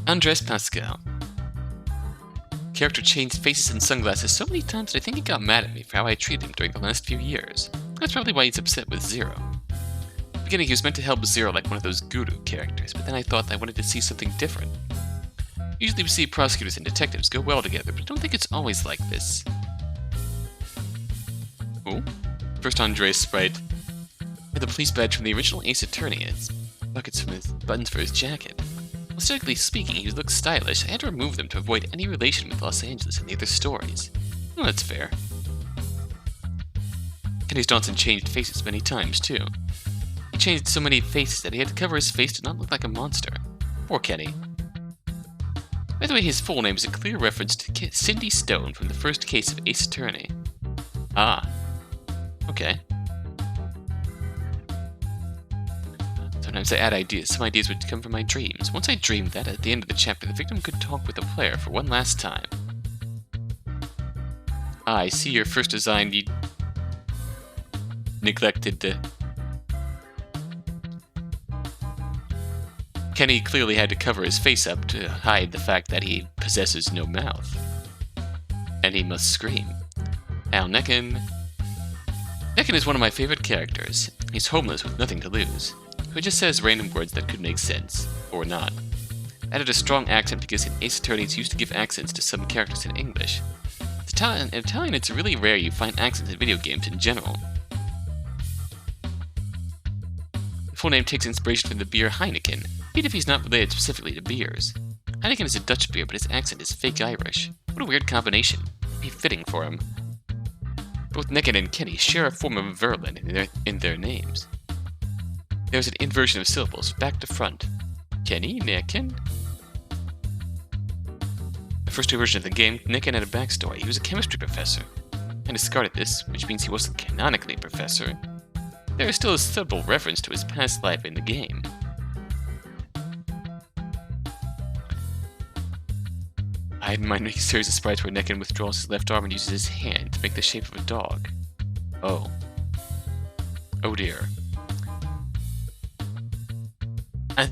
Andres Pascal. Character changed faces and sunglasses so many times that I think he got mad at me for how I treated him during the last few years. That's probably why he's upset with Zero. beginning, he was meant to help Zero like one of those guru characters, but then I thought I wanted to see something different. Usually we see prosecutors and detectives go well together, but I don't think it's always like this. Oh, first Andre's sprite had the police badge from the original Ace Attorney and his buttons for his jacket. Well, strictly speaking, he looks stylish. I had to remove them to avoid any relation with Los Angeles in the other stories. Well, that's fair. Kenny Johnson changed faces many times, too. He changed so many faces that he had to cover his face to not look like a monster. Poor Kenny. By the way, his full name is a clear reference to Cindy Stone from the first case of Ace Attorney. Ah. Okay. Sometimes I add ideas. Some ideas would come from my dreams. Once I dreamed that, at the end of the chapter, the victim could talk with the player for one last time. Ah, I see your first design you neglected to... Kenny clearly had to cover his face up to hide the fact that he possesses no mouth. And he must scream. Al Necken... Necken is one of my favorite characters. He's homeless with nothing to lose. He just says random words that could make sense, or not. I added a strong accent because in Ace Attorney it's used to give accents to some characters in English. In Italian, it's really rare you find accents in video games in general. The full name takes inspiration from the beer Heineken, even if he's not related specifically to beers. Heineken is a Dutch beer, but his accent is fake Irish. What a weird combination. It'd be fitting for him. Both Necken and Kenny share a form of Verlin in their names. There's an inversion of syllables, back to front. Kenny, Necken. The first two versions of the game, Necken had a backstory. He was a chemistry professor. I discarded this, which means he wasn't canonically a professor. There is still a subtle reference to his past life in the game. I had in mind making a series of sprites where Necken withdraws his left arm and uses his hand to make the shape of a dog. Oh. Oh dear. I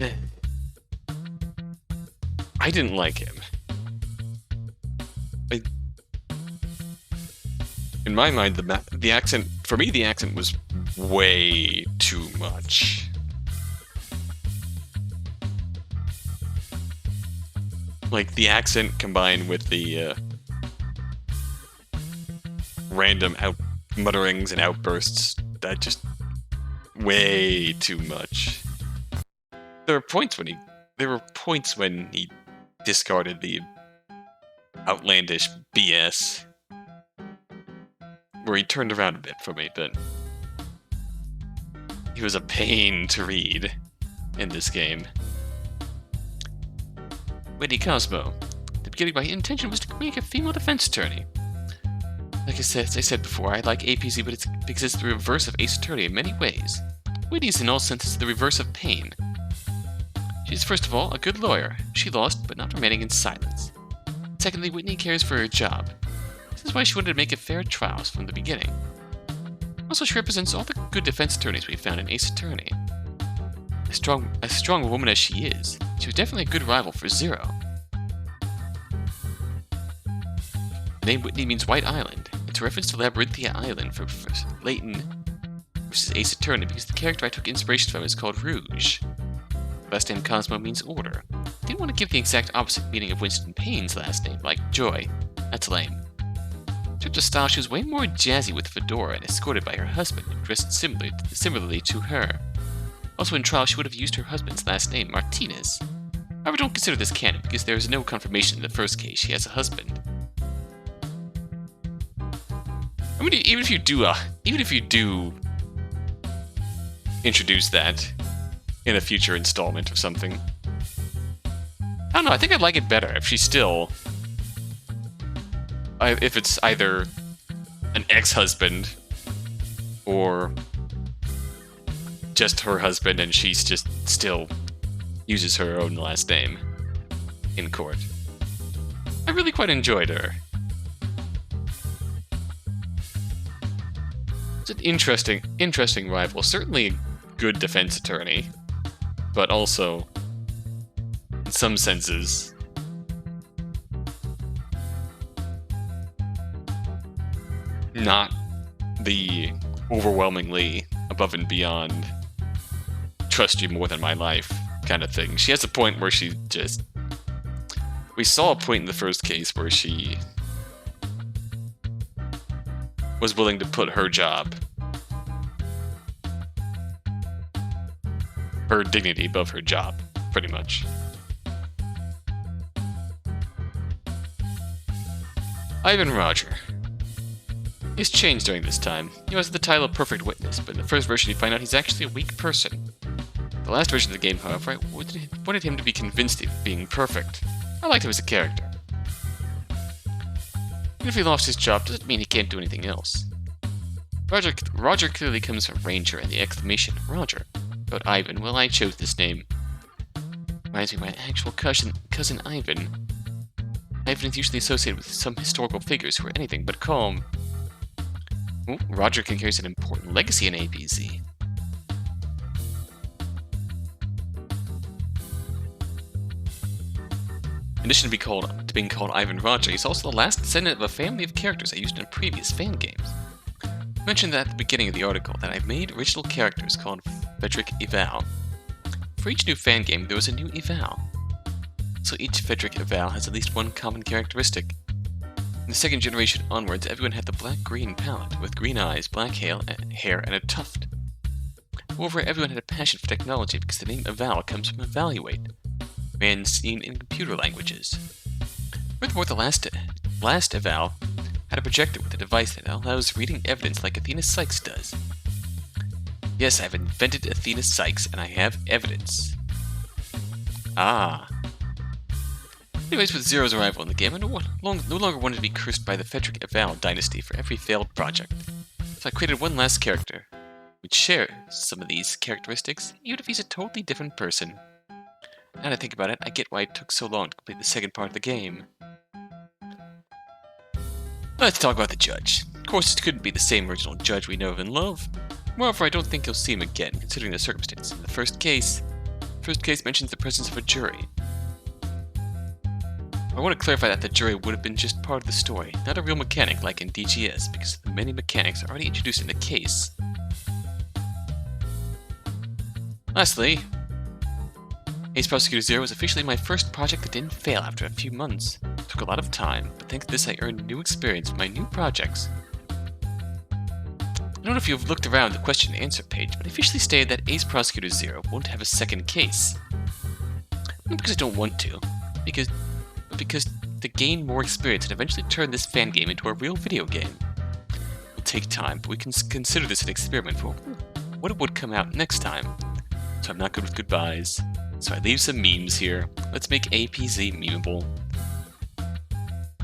didn't like him. In my mind, the accent... For me, the accent was way too much. Like, the accent combined with the random mutterings and outbursts, that just... way too much. There were points when he discarded the outlandish BS, where he turned around a bit for me, but he was a pain to read in this game. Wendy Cosmo. At the beginning, my intention was to make a female defense attorney. Like as I said before, I like APC, but it's because it's the reverse of Ace Attorney in many ways. Wendy's in all senses the reverse of Pain. She's first of all a good lawyer. She lost, but not remaining in silence. Secondly, Whitney cares for her job. This is why she wanted to make a fair trial from the beginning. Also, she represents all the good defense attorneys we found in Ace Attorney. As strong a woman as she is, she was definitely a good rival for Zero. The name Whitney means White Island. It's a reference to Labyrinthia Island for Layton versus Ace Attorney because the character I took inspiration from is called Rouge. Last name Cosmo means order. I didn't want to give the exact opposite meaning of Winston Payne's last name, like Joy. That's lame. In terms of style, she was way more jazzy with fedora and escorted by her husband, dressed similarly to her. Also in trial, she would have used her husband's last name, Martinez. However, don't consider this canon because there is no confirmation in the first case she has a husband. I mean, even if you do introduce that in a future installment or something, I don't know. I think I'd like it better if she's still, if it's either an ex-husband or just her husband and she's just still uses her own last name in court. I really quite enjoyed her. It's an interesting rival. Certainly a good defense attorney, but also, in some senses, not the overwhelmingly above and beyond trust you more than my life kind of thing. She has a point where she just... We saw a point in the first case where she was willing to put her job, her dignity above her job, pretty much. Ivan Roger. He's changed during this time. He was the title of Perfect Witness, but in the first version you find out he's actually a weak person. The last version of the game, however, I wanted him to be convinced of being perfect. I liked him as a character. Even if he lost his job, doesn't mean he can't do anything else. Roger clearly comes from Ranger, and the exclamation Roger. But Ivan, well, I chose this name. Reminds me of my actual cousin Ivan. Ivan is usually associated with some historical figures who are anything but calm. Ooh, Roger can carry an important legacy in APZ. In addition to being called Ivan Roger, he's also the last descendant of a family of characters I used in previous fan games. I mentioned that at the beginning of the article, that I've made original characters called Frederick Eval. For each new fan game, there was a new Eval. So each Frederick Eval has at least one common characteristic. In the second generation onwards, everyone had the black-green palette, with green eyes, black hair, and a tuft. Moreover, everyone had a passion for technology because the name Eval comes from evaluate, man seen in computer languages. Furthermore, the last Eval had a projector with a device that allows reading evidence like Athena Sykes does. Yes, I've invented Athena Sykes, and I have evidence. Ah. Anyways, with Zero's arrival in the game, I no longer wanted to be cursed by the Frederick Eval dynasty for every failed project. So I created one last character, which shares some of these characteristics, even if he's a totally different person. Now that I think about it, I get why it took so long to complete the second part of the game. Let's talk about the judge. Of course, it couldn't be the same original judge we know of and love. Moreover, I don't think you'll see him again, considering the circumstances. In the first case mentions the presence of a jury. I want to clarify that the jury would have been just part of the story, not a real mechanic like in DGS, because the many mechanics are already introduced in the case. Lastly, Ace Prosecutor Zero was officially my first project that didn't fail after a few months. It took a lot of time, but thanks to this I earned new experience with my new projects. I don't know if you've looked around the question and answer page, but I officially stated that Ace Prosecutor Zero won't have a second case. Not because I don't want to, but because to gain more experience and eventually turn this fan game into a real video game. It will take time, but we can consider this an experiment for what would come out next time. So I'm not good with goodbyes. So I leave some memes here. Let's make APZ memeable.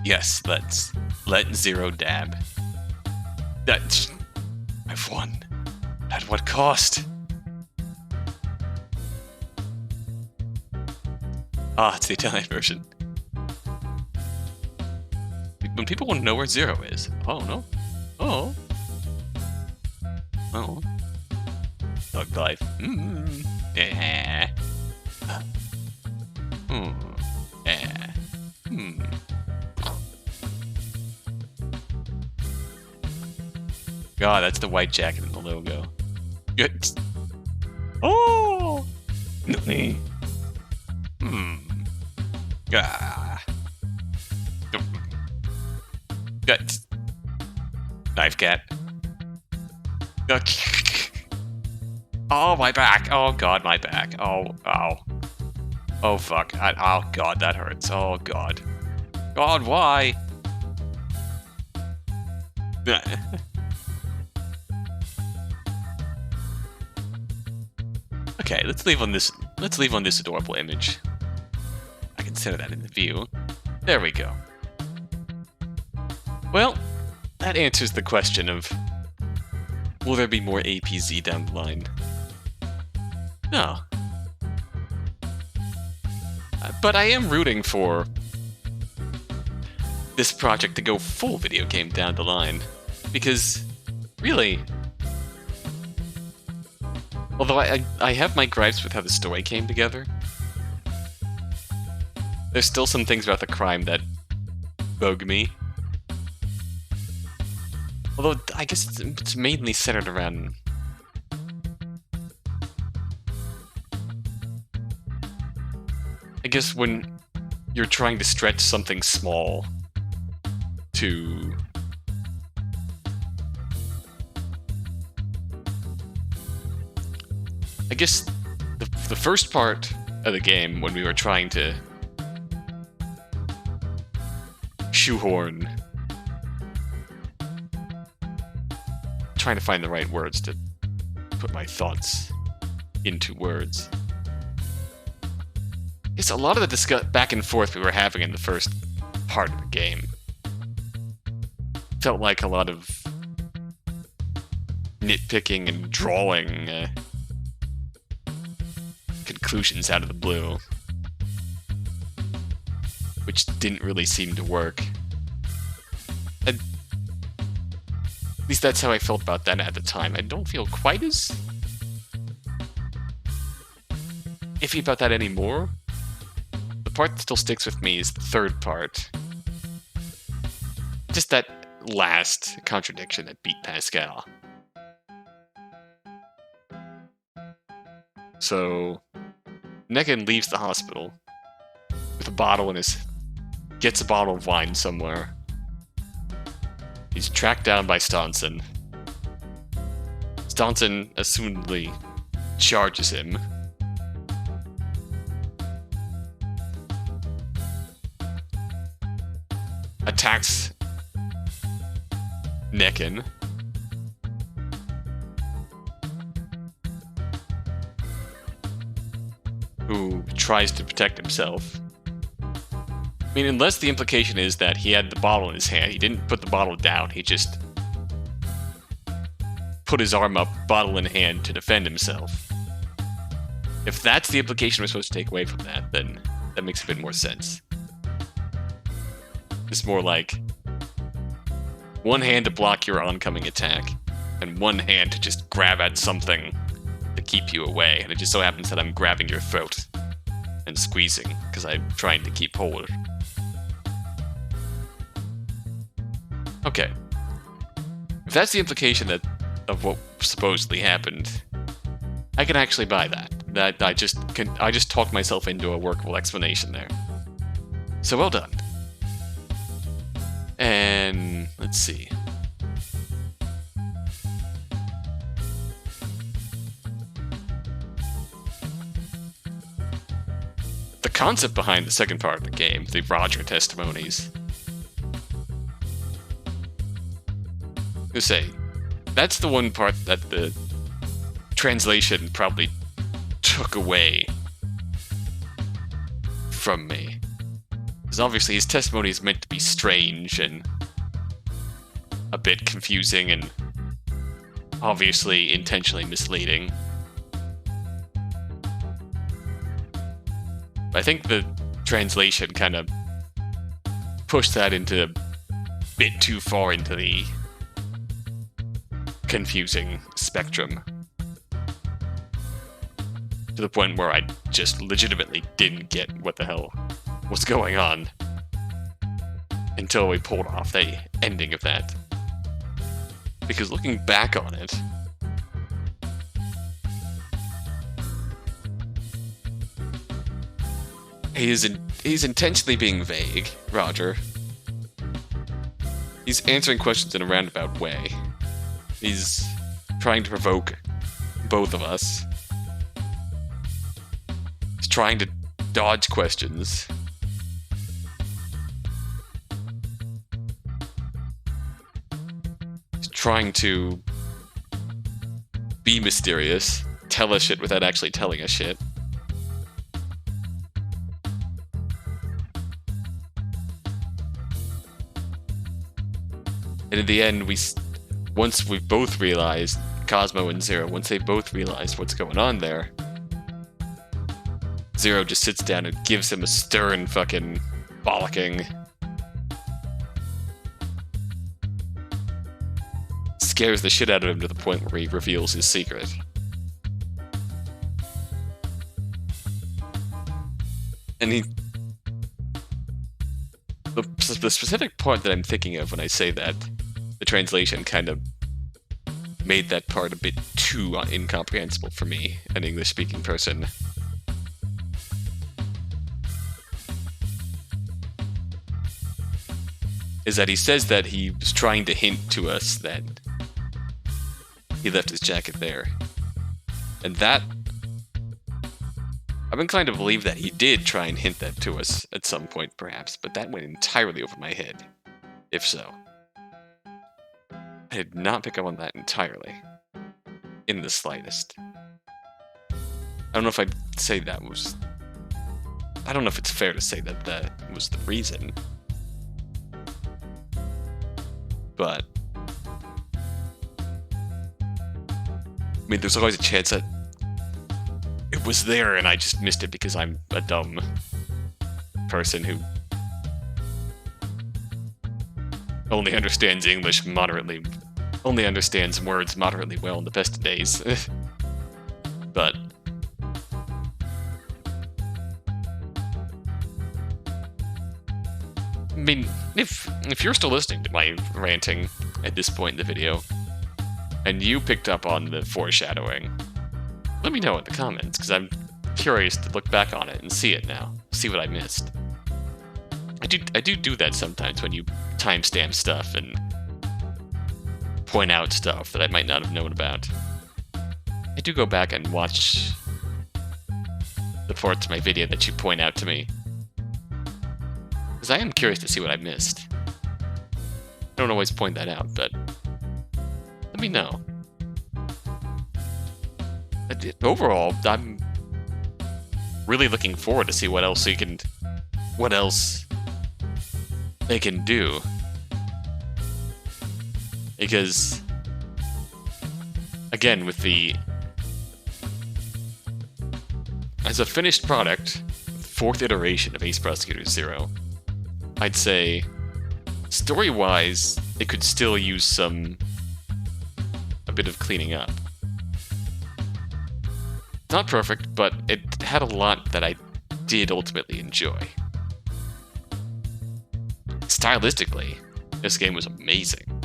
Yes, let's. Let Zero dab. I've won. At what cost? Ah, it's the Italian version. When people want to know where Zero is. Oh, no. Oh. Oh. Thug life. Yeah. Yeah. God, that's the white jacket in the logo. Good. Oh! Me. Ah. Gut. Knife cat. Oh, my back. Oh, God, my back. Oh, ow. Oh, fuck. Oh, God, that hurts. Oh, God. God, why? Okay, let's leave on this adorable image. I can center that in the view. There we go. Well, that answers the question of, will there be more APZ down the line? No. But I am rooting for this project to go full video game down the line. Because, really, although I have my gripes with how the story came together, there's still some things about the crime that bug me. Although, I guess it's mainly centered around I guess when you're trying to stretch something small to... I guess the first part of the game, when we were trying to shoehorn... trying to find the right words to put my thoughts into words. It's a lot of the back and forth we were having in the first part of the game felt like a lot of nitpicking and drawing conclusions out of the blue, which didn't really seem to work. And at least that's how I felt about that at the time. I don't feel quite as iffy about that anymore. The part that still sticks with me is the third part. Just that last contradiction that beat Pascal. So, Negan leaves the hospital with a bottle in his... gets a bottle of wine somewhere. He's tracked down by Staunton. Staunton assumedly charges him. Attacks Negan. Who tries to protect himself. I mean, unless the implication is that he had the bottle in his hand, he didn't put the bottle down, he just put his arm up, bottle in hand, to defend himself. If that's the implication we're supposed to take away from that, then that makes a bit more sense. It's more like one hand to block your oncoming attack, and one hand to just grab at something to keep you away. And it just so happens that I'm grabbing your throat and squeezing, because I'm trying to keep hold. Okay. If that's the implication of what supposedly happened, I can actually buy that. I just talked myself into a workable explanation there. So well done. And let's see. The concept behind the second part of the game, the Roger testimonies. To say, that's the one part that the translation probably took away from me. Because obviously his testimony is meant to be strange and a bit confusing and obviously intentionally misleading. I think the translation kind of pushed that into a bit too far into the confusing spectrum. To the point where I just legitimately didn't get what the hell was going on until we pulled off the ending of that. Because looking back on it, he's intentionally being vague, Roger. He's answering questions in a roundabout way. He's trying to provoke both of us. He's trying to dodge questions. He's trying to be mysterious, tell us shit without actually telling us shit. And in the end, once we both realized, Cosmo and Zero, once they both realized what's going on there, Zero just sits down and gives him a stern fucking bollocking. Scares the shit out of him to the point where he reveals his secret. And the specific part that I'm thinking of when I say that, the translation kind of made that part a bit too incomprehensible for me, an English-speaking person. is that he says that he was trying to hint to us that he left his jacket there. And that... I'm inclined to believe that he did try and hint that to us at some point, perhaps, but that went entirely over my head, if so. I did not pick up on that entirely, in the slightest. I don't know if I'd say that was... I don't know if it's fair to say that that was the reason. But... I mean, there's always a chance that it was there and I just missed it because I'm a dumb person who only understands English moderately, only understands words moderately well in the best of days. But I mean, if you're still listening to my ranting at this point in the video, and you picked up on the foreshadowing, let me know in the comments, because I'm curious to look back on it and see it now, see what I missed. I do that sometimes when you timestamp stuff and point out stuff that I might not have known about. I do go back and watch the parts of my video that you point out to me, because I am curious to see what I missed. I don't always point that out, but let me know. Overall, I'm really looking forward to see what else they can do. Because, again, as a finished product, fourth iteration of Ace Prosecutor 0, I'd say, story-wise, it could still use a bit of cleaning up. Not perfect, but it had a lot that I did ultimately enjoy. Stylistically, this game was amazing.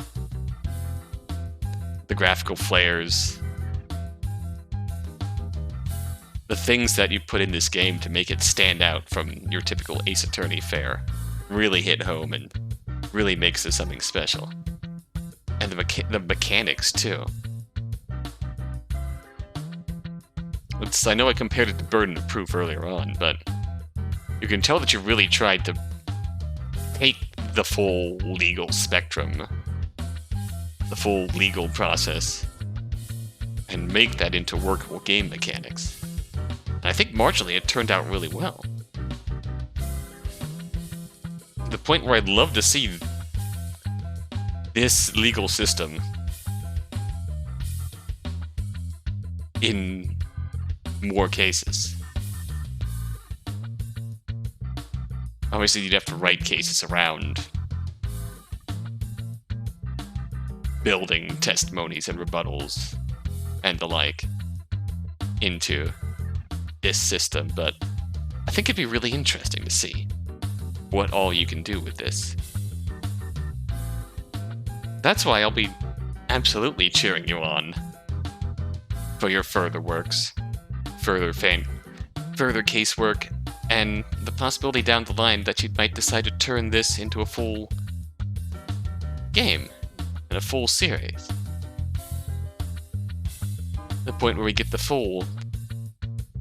The graphical flares, the things that you put in this game to make it stand out from your typical Ace Attorney fare really hit home and really makes this something special. And the mechanics, too. I know I compared it to Burden of Proof earlier on, but you can tell that you really tried to take the full legal spectrum, the full legal process, and make that into workable game mechanics. And I think marginally it turned out really well. To the point where I'd love to see this legal system in more cases. Obviously, you'd have to write cases around building testimonies and rebuttals and the like into this system, but I think it'd be really interesting to see what all you can do with this. That's why I'll be absolutely cheering you on for your further works, further casework, and the possibility down the line that you might decide to turn this into a full game and a full series. The point where we get the full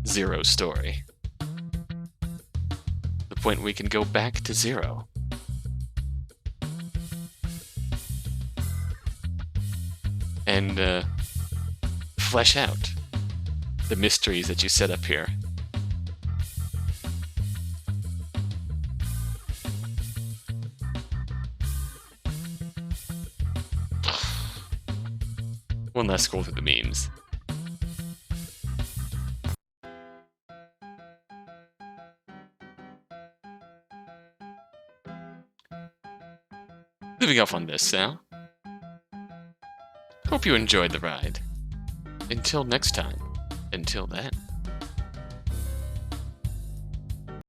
Zero story. The point where we can go back to Zero. And flesh out the mysteries that you set up here. One last scroll through the memes. Moving off on this now. Hope you enjoyed the ride. Until next time. Until then.